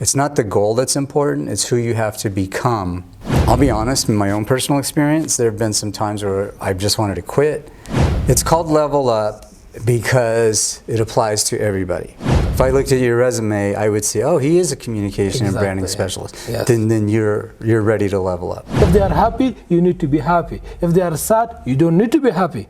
It's not the goal that's important, it's who you have to become. I'll be honest, in my own personal experience, there have been some times where I've just wanted to quit. It's called level up because it applies to everybody. If I looked at your resume, I would say, oh, he is a communication and branding specialist. Yes. Then you're ready to level up. If they are happy, you need to be happy. If they are sad, you don't need to be happy.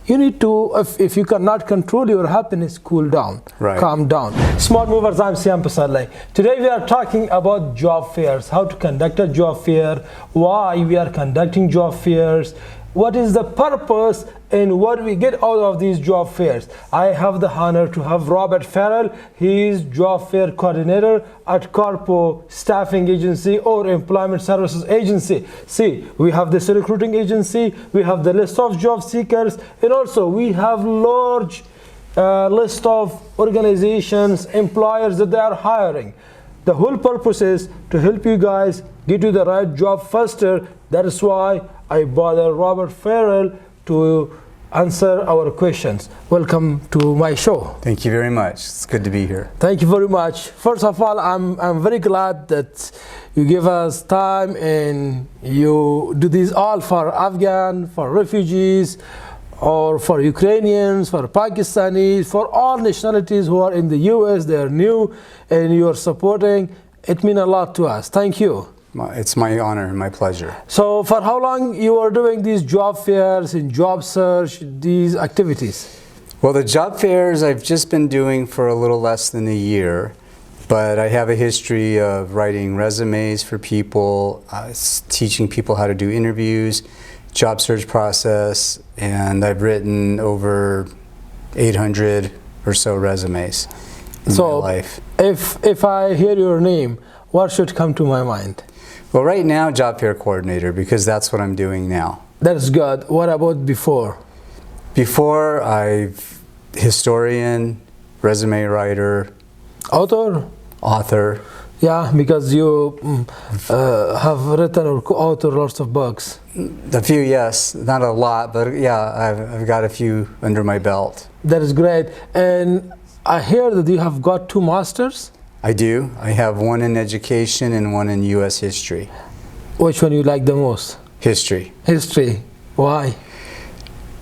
You need to, if you cannot control your happiness, cool down, calm down. Smart movers, I'm Siam Pasarly. Today we are talking about job fairs, how to conduct a job fair, why we are conducting job fairs, what is the purpose and what we get out of these job fairs. I have the honor to have Robert Ferrer. He is job fair coordinator at KaarPoh Staffing Agency or Employment Services Agency. See, we have this recruiting agency, we have the list of job seekers, and also we have large list of organizations, employers that they are hiring. The whole purpose is to help you guys get to the right job faster. That is why I bother Robert Ferrer to answer our questions. Welcome to my show. Thank you very much. It's good to be here. Thank you very much. First of all, I'm very glad that you give us time and you do this all for Afghan, for refugees, or for Ukrainians, for Pakistanis, for all nationalities who are in the US. They are new and you are supporting. It means a lot to us. Thank you. It's my honor and my pleasure. So for how long you are doing these job fairs and job search, these activities? Well, the job fairs I've just been doing for a little less than a year, but I have a history of writing resumes for people, teaching people how to do interviews, job search process, and I've written over 800 or so resumes in my life. If I hear your name, what should come to my mind? Well, right now, job fair coordinator, because that's what I'm doing now. That's good. What about before? Before, I've historian, resume writer, author. Yeah, because you have written or co-authored lots of books. A few, yes, not a lot, but yeah, I've got a few under my belt. That is great. And I hear that you have got 2 masters. I do. I have one in education and one in U.S. history. Which one you like the most? History. History. Why?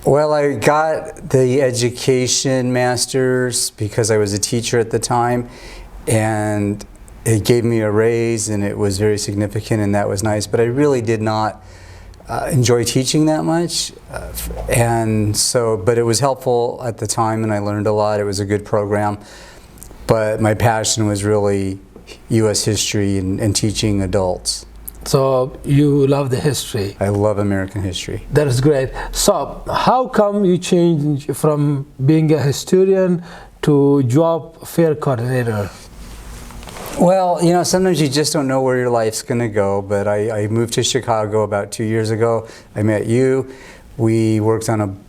Well, I got the education master's because I was a teacher at the time, and it gave me a raise, and it was very significant, and that was nice. But I really did not enjoy teaching that much, but it was helpful at the time, and I learned a lot. It was a good program. But my passion was really U.S. history and teaching adults. So you love the history. I love American history. That is great. So how come you changed from being a historian to job fair coordinator? Well, you know, sometimes you just don't know where your life's going to go. But I moved to Chicago about 2 years ago. I met you. We worked on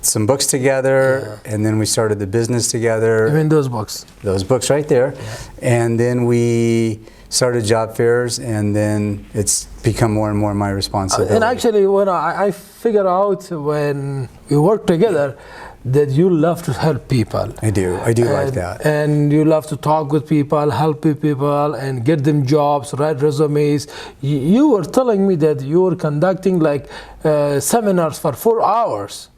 some books together, and then we started the business together. I mean those books. Those books right there. Yeah. And then we started job fairs, and then it's become more and more my responsibility. And actually, when I figured out when we worked together that you love to help people. I do like that. And you love to talk with people, help people, and get them jobs, write resumes. You were telling me that you were conducting like seminars for 4 hours.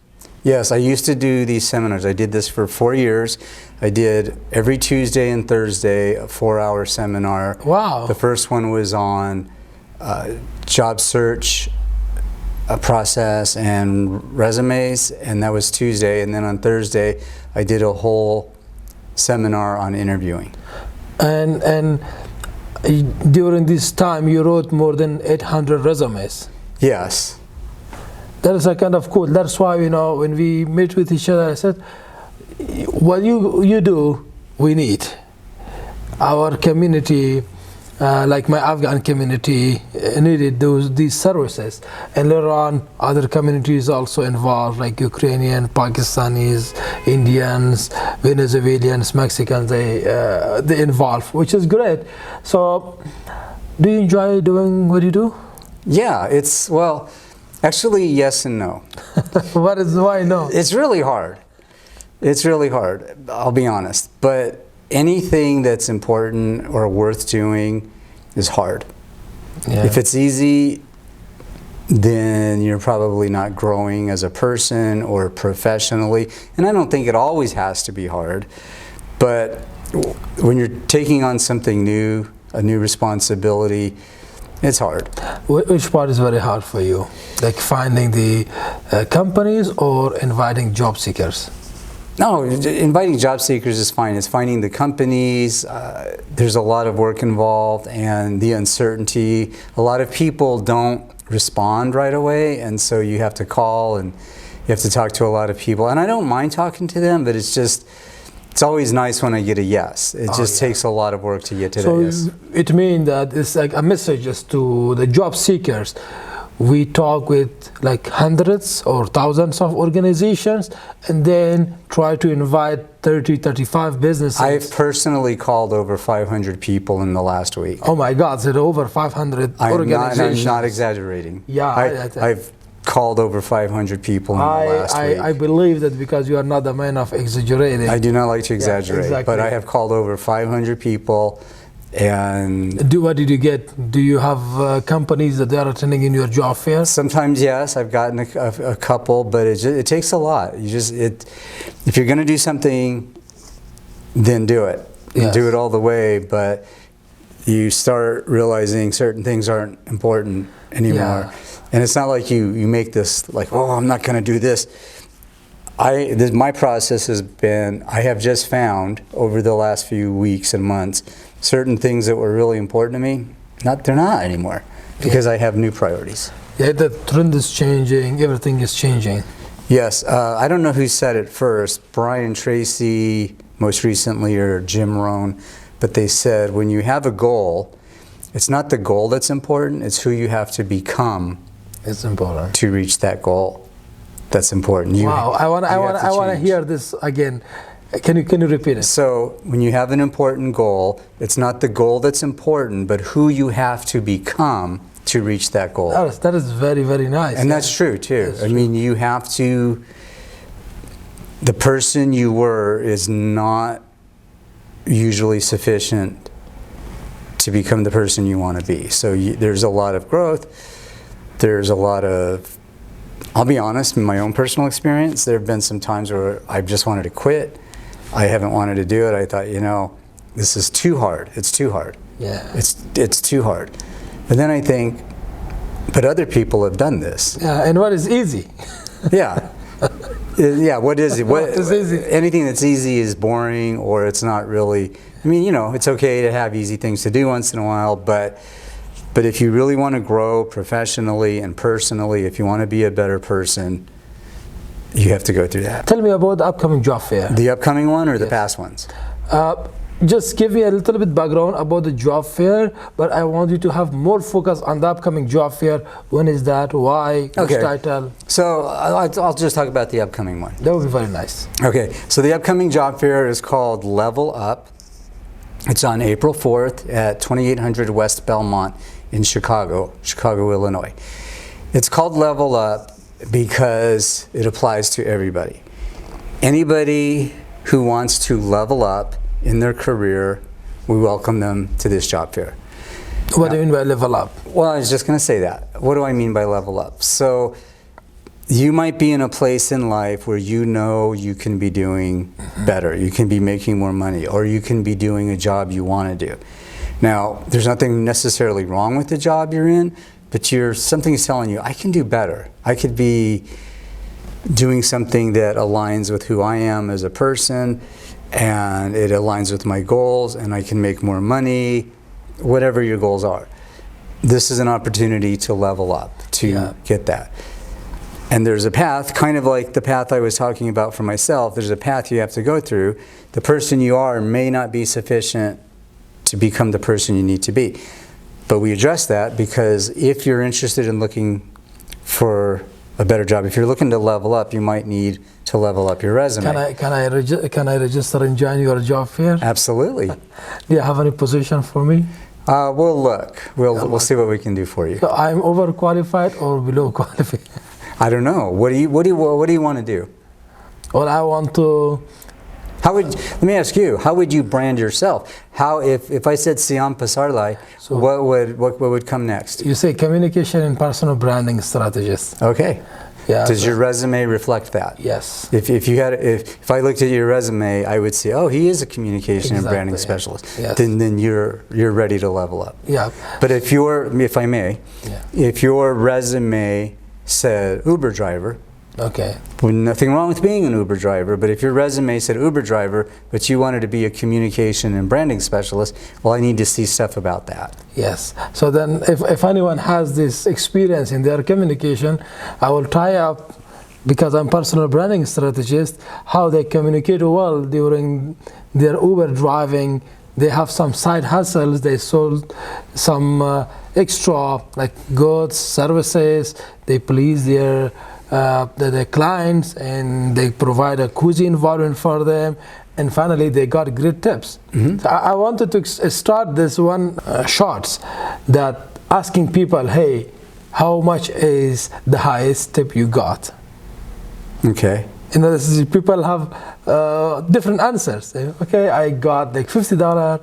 Yes, I used to do these seminars. I did this for 4 years. I did every Tuesday and Thursday a 4-hour seminar. Wow. The first one was on job search process and resumes, and that was Tuesday. And then on Thursday, I did a whole seminar on interviewing. And during this time, you wrote more than 800 resumes. Yes. That is a kind of cool. That's why, you know, when we met with each other, I said, what you do, we need. Our community, like my Afghan community, needed these services. And later on, other communities also involved, like Ukrainian, Pakistanis, Indians, Venezuelans, Mexicans, they involved, which is great. So, do you enjoy doing what you do? Yeah, well, actually, yes and no. Why no? It's really hard. It's really hard, I'll be honest. But anything that's important or worth doing is hard. Yeah. If it's easy, then you're probably not growing as a person or professionally. And I don't think it always has to be hard, but when you're taking on something new, a new responsibility, it's hard. Which part is very hard for you? Like finding the companies or inviting job seekers? No, inviting job seekers is fine. It's finding the companies. There's a lot of work involved and the uncertainty. A lot of people don't respond right away, and so you have to call and you have to talk to a lot of people. And I don't mind talking to them, but it's always nice when I get a yes. It just takes a lot of work to get to that yes. So it means that it's like a message to the job seekers. We talk with like hundreds or thousands of organizations and then try to invite 30, 35 businesses. I've personally called over 500 people in the last week. Oh my God, there are over 500 organizations. I'm not exaggerating. Yeah. I've called over 500 people in the last week. I believe that because you are not a man of exaggerating. I do not like to exaggerate, exactly. but I have called over 500 people. And what did you get? Do you have companies that they are attending in your job fair? Sometimes yes, I've gotten a couple, but it takes a lot. If you're going to do something, then do it. Yes. Do it all the way. But you start realizing certain things aren't important anymore, and it's not like you make this like, oh, I'm not going to do this. My process has been, I have just found over the last few weeks and months certain things that were really important to me, they're not anymore because I have new priorities. Yeah, the trend is changing, everything is changing. Yes, I don't know who said it first, Brian Tracy most recently or Jim Rohn, but they said when you have a goal, it's not the goal that's important, it's who you have to become. It's important. To reach that goal. That's important. Wow, I want to hear this again. Can you repeat it? So when you have an important goal, it's not the goal that's important, but who you have to become to reach that goal. That is very, very nice. And that's true too. That's I mean, you have to, the person you were is not usually sufficient to become the person you want to be. So there's a lot of growth. There's a lot of, I'll be honest, in my own personal experience, there have been some times where I've just wanted to quit. I haven't wanted to do it. I thought, this is too hard. It's too hard. Yeah. It's too hard. But then I think, but other people have done this. Yeah, and what is easy? Yeah. Yeah, what is it? What is easy? Anything that's easy is boring, or it's not really, it's okay to have easy things to do once in a while, but if you really want to grow professionally and personally, if you want to be a better person, you have to go through that. Tell me about the upcoming job fair. The upcoming one or the past ones? Just give me a little bit background about the job fair, but I want you to have more focus on the upcoming job fair. When is that? Why? Which title? So I'll just talk about the upcoming one. That would be very nice. Okay. So the upcoming job fair is called Level Up. It's on April 4th at 2800 West Belmont in Chicago, Illinois. It's called Level Up because it applies to everybody. Anybody who wants to level up in their career, we welcome them to this job fair. What do you mean by level up? Well, I was just going to say that. What do I mean by level up? So you might be in a place in life where you can be doing better, you can be making more money, or you can be doing a job you want to do. Now, there's nothing necessarily wrong with the job you're in, but something's telling you, I can do better. I could be doing something that aligns with who I am as a person, and it aligns with my goals, and I can make more money, whatever your goals are. This is an opportunity to level up, to get that. And there's a path, kind of like the path I was talking about for myself, there's a path you have to go through. The person you are may not be sufficient to become the person you need to be. But we address that because if you're interested in looking for a better job, if you're looking to level up, you might need to level up your resume. Can I register and join your job fair? Absolutely. Do you have any position for me? We'll look. We'll see what we can do for you. So I'm overqualified or below qualified? I don't know. What do you want to do? Well, I want to Let me ask you, how would you brand yourself? How, if I said Siam Pasarly, So what would come next? you say communication and personal branding strategist. Okay. Yeah. Does your resume reflect that? Yes. If I looked at your resume, I would see, oh, he is a communication and branding specialist. Yes. Then you're ready to level up. Yeah. But if I may, if your resume said Uber driver, Okay. well, nothing wrong with being an Uber driver, but if your resume said Uber driver, but you wanted to be a communication and branding specialist, well, I need to see stuff about that. Yes. So then if anyone has this experience in their communication, I will tie up, because I'm personal branding strategist, how they communicate well during their Uber driving. They have some side hustles. They sold some extra, like goods, services. They please their clients, and they provide a cozy environment for them, and finally they got great tips. So I wanted to start this one shots that asking people, hey, how much is the highest tip you got? Okay. You know, people have different answers. Okay, I got like $50.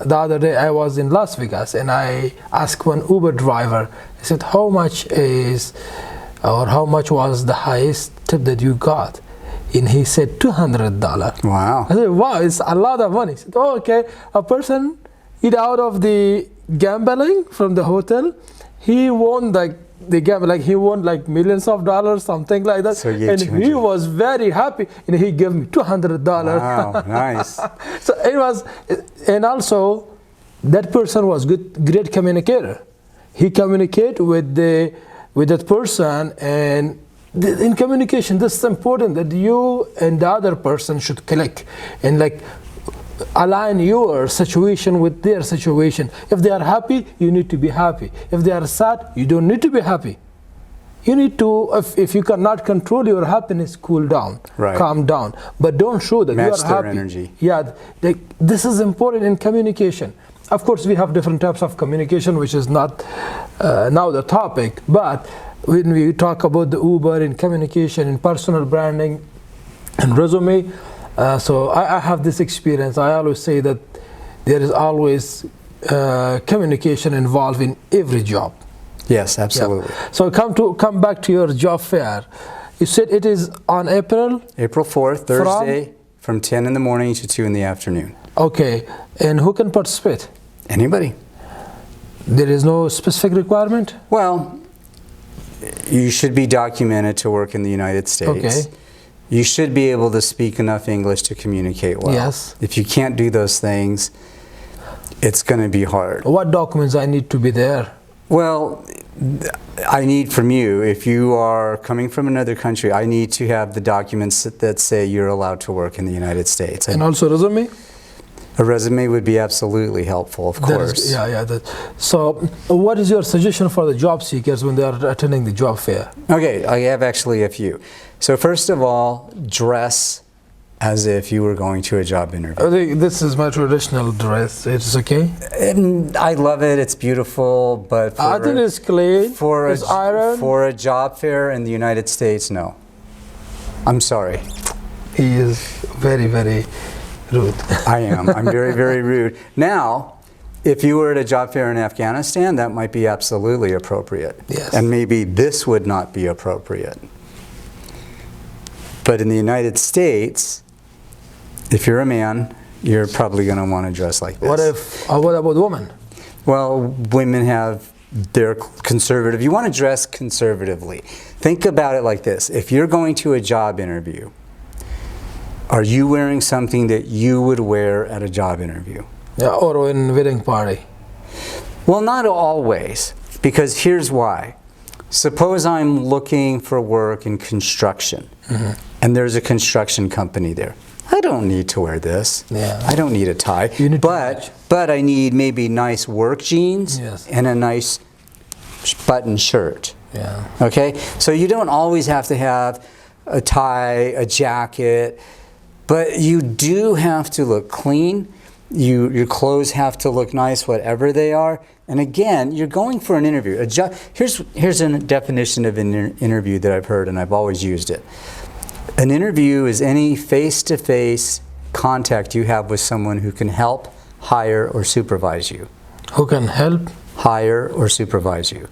The other day I was in Las Vegas and I asked one Uber driver, I said, how much was the highest tip that you got? And he said $200. Wow. I said, wow, it's a lot of money. He said, oh, okay, a person eat out of the gambling from the hotel, he won he won like millions of dollars, something like that. So and he was very happy, and he gave me $200. Wow, nice. So it was, and also that person was great communicator. He communicated with that person, and in communication, this is important, that you and the other person should click and like align your situation with their situation. If they are happy, you need to be happy. If they are sad, you don't need to be happy. You need to, if you cannot control your happiness, cool down, calm down, but don't show that you are happy. Energy. Yeah, this is important in communication. Of course, we have different types of communication, which is not now the topic, but when we talk about the Uber in communication, in personal branding and resume, so I have this experience. I always say that there is always communication involved in every job. Yes, absolutely. Yeah. So come back to your job fair. You said it is on April 4th, Thursday, from 10 in the morning to 2 in the afternoon. Okay, and who can participate? Anybody. There is no specific requirement? Well, you should be documented to work in the United States. Okay. You should be able to speak enough English to communicate well. Yes. If you can't do those things, it's going to be hard. What documents I need to be there? Well, I need from you, if you are coming from another country, I need to have the documents that say you're allowed to work in the United States. And also resume? A resume would be absolutely helpful, of course. So what is your suggestion for the job seekers when they are attending the job fair? Okay, I have actually a few. So first of all, dress as if you were going to a job interview. This is my traditional dress. It's okay? And I love it. It's beautiful, but I think it's clean. It's iron. For a job fair in the United States, no. I'm sorry. He is very, very rude. I am. I'm very, very rude. Now, if you were at a job fair in Afghanistan, that might be absolutely appropriate. Yes. And maybe this would not be appropriate. But in the United States, if you're a man, you're probably going to want to dress like this. What about women? Well, women have their conservative. You want to dress conservatively. Think about it like this. If you're going to a job interview, are you wearing something that you would wear at a job interview? Yeah, or in a wedding party. Well, not always, because here's why. Suppose I'm looking for work in construction, and there's a construction company there. I don't need to wear this. Yeah. I don't need a tie. But I need maybe nice work jeans and a nice button shirt. Yeah. Okay? So you don't always have to have a tie, a jacket, but you do have to look clean. Your clothes have to look nice, whatever they are. And again, you're going for an interview. Here's a definition of an interview that I've heard, and I've always used it. An interview is any face-to-face contact you have with someone who can help, hire, or supervise you. Who can help? Hire or supervise you.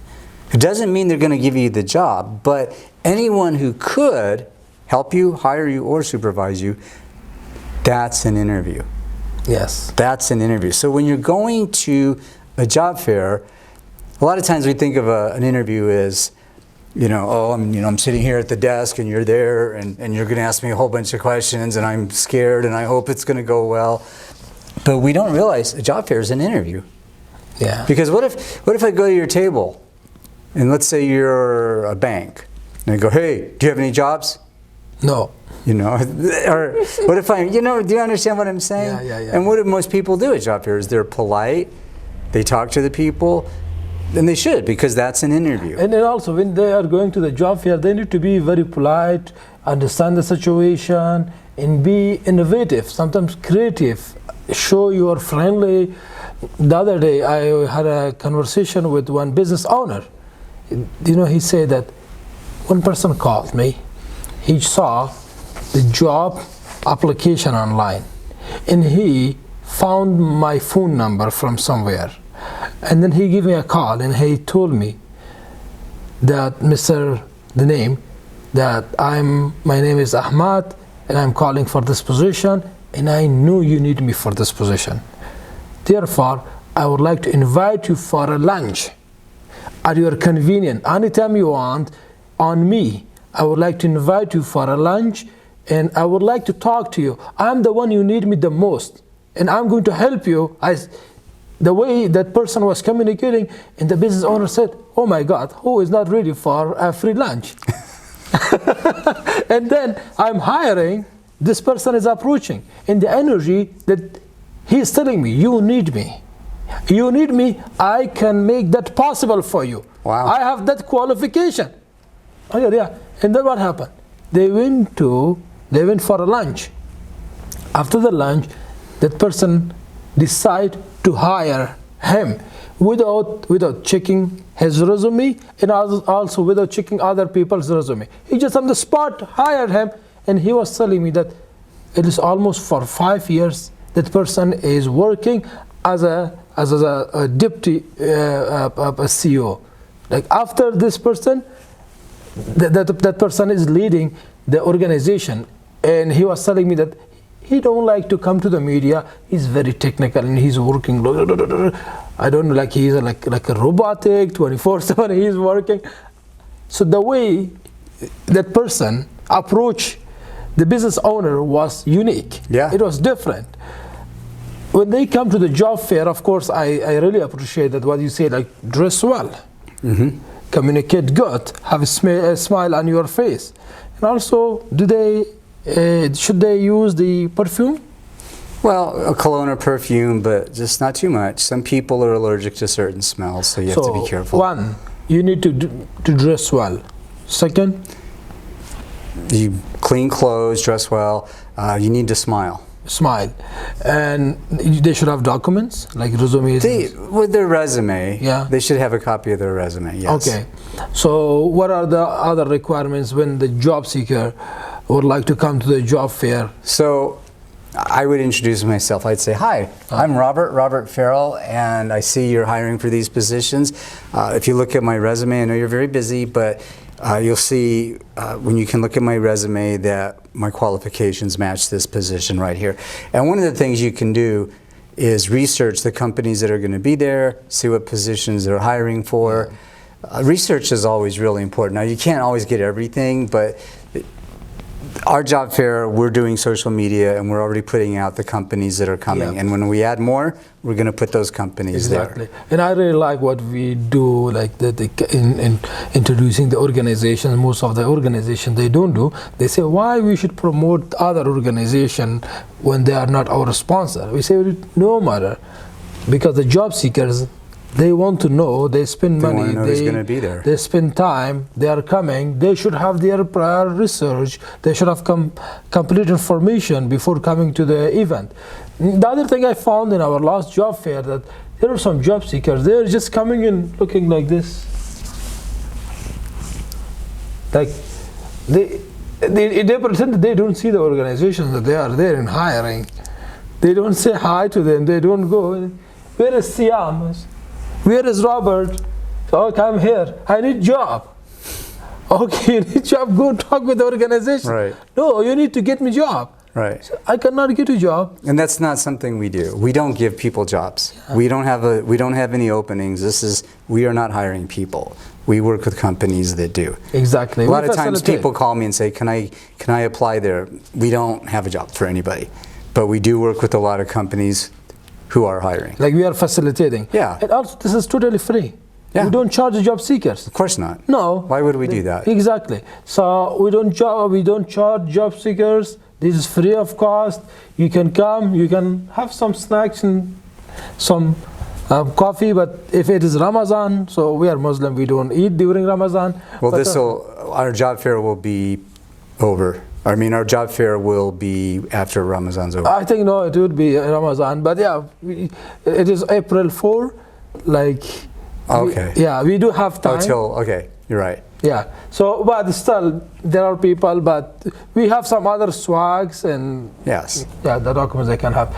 It doesn't mean they're going to give you the job, but anyone who could help you, hire you, or supervise you, that's an interview. Yes. That's an interview. So when you're going to a job fair, a lot of times we think of an interview as, I'm sitting here at the desk and you're there and you're going to ask me a whole bunch of questions and I'm scared and I hope it's going to go well. But we don't realize a job fair is an interview. Yeah. Because what if I go to your table and let's say you're a bank and I go, hey, do you have any jobs? No. Or what if do you understand what I'm saying? Yeah. And what do most people do at job fairs? They're polite, they talk to the people, and they should, because that's an interview. And then also, when they are going to the job fair, they need to be very polite, understand the situation, and be innovative, sometimes creative, show you are friendly. The other day, I had a conversation with one business owner. He said that one person called me. He saw the job application online, and he found my phone number from somewhere. And then he gave me a call and he told me that my name is Ahmad and I'm calling for this position and I know you need me for this position. Therefore, I would like to invite you for a lunch at your convenience. Anytime you want, on me. I would like to invite you for a lunch and I would like to talk to you. I'm the one you need me the most and I'm going to help you. The way that person was communicating, and the business owner said, oh my God, who is not ready for a free lunch? And then I'm hiring, this person is approaching, and the energy that he's telling me, you need me. You need me, I can make that possible for you. Wow. I have that qualification. Oh yeah. And then what happened? They went for a lunch. After the lunch, that person decided to hire him without checking his resume and also without checking other people's resume. He just on the spot hired him, and he was telling me that it is almost for 5 years that person is working as a deputy CEO. Like after this person, that person is leading the organization, and he was telling me that he don't like to come to the media. He's very technical and he's working. I don't know, like he's like a robotic 24/7. He's working. So the way that person approached the business owner was unique. Yeah, it was different. When they come to the job fair, of course, I really appreciate that what you say, like dress well, communicate good, have a smile on your face, and also should they use the perfume? Well, a cologne or perfume, but just not too much. Some people are allergic to certain smells, so you have to be careful. One, you need to dress well. Second, you clean clothes, dress well. You need to smile. Smile, and they should have documents like resumes. With their resume, yeah, they should have a copy of their resume. Yes. Okay. So, what are the other requirements when the job seeker would like to come to the job fair? So, I would introduce myself. I'd say, hi, I'm Robert Ferrer, and I see you're hiring for these positions. If you look at my resume, I know you're very busy, but you'll see when you can look at my resume that my qualifications match this position right here. And one of the things you can do is research the companies that are going to be there, see what positions they're hiring for. Research is always really important. Now, you can't always get everything, but our job fair, we're doing social media and we're already putting out the companies that are coming. And when we add more, we're going to put those companies there. And I really like what we do, like in introducing the organization. Most of the organizations, they don't do. They say, why we should promote other organization when they are not our sponsor? We say, no matter, because the job seekers, they want to know, they spend money, want to know who's going to be there. They spend time, they are coming, they should have their prior research, they should have complete information before coming to the event. The other thing I found in our last job fair, that there are some job seekers, they're just coming in looking like this. Like, they pretend that they don't see the organization that they are there and hiring. They don't say hi to them. They don't go. Where is Siam? Where is Robert? Okay, I'm here. I need job. Okay, you need job. Go talk with the organization. Right. No, you need to get me job. Right. So I cannot get a job. And that's not something we do. We don't give people jobs. Yeah. We don't have any openings. We are not hiring people. We work with companies that do. Exactly. A lot of times people call me and say, can I apply there? We don't have a job for anybody. But we do work with a lot of companies who are hiring. Like we are facilitating. Yeah. And also this is totally free. Yeah. We don't charge the job seekers. Of course not. No. Why would we do that? Exactly. So we don't charge job seekers. This is free of cost. You can come, you can have some snacks and some coffee, but if it is Ramadan, so we are Muslim, we don't eat during Ramadan. Well, our job fair will be over. I mean, our job fair will be after Ramadan's over. I think, no, it would be Ramadan, but yeah, it is April 4, like... Okay. We do have time. Okay, you're right. Yeah, so, but still, there are people, but we have some other swags and... Yes. Yeah, the documents they can have.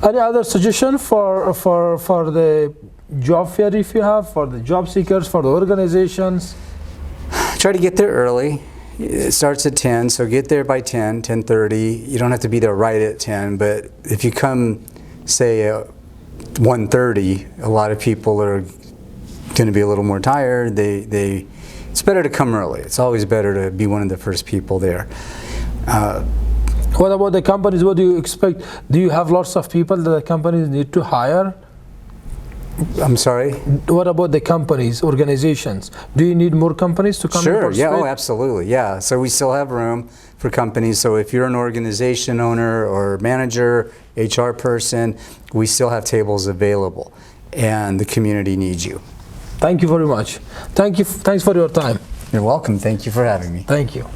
Any other suggestion for the job fair if you have, for the job seekers, for the organizations? Try to get there early. It starts at 10, so get there by 10, 10:30. You don't have to be there right at 10, but if you come, say, 1:30, a lot of people are going to be a little more tired. It's better to come early. It's always better to be one of the first people there. What about the companies? What do you expect? Do you have lots of people that the companies need to hire? I'm sorry? What about the companies, organizations? Do you need more companies to come? Sure, yeah, oh, absolutely, yeah. So we still have room for companies. So if you're an organization owner or manager, HR person, we still have tables available, and the community needs you. Thank you very much. Thanks for your time. You're welcome. Thank you for having me. Thank you.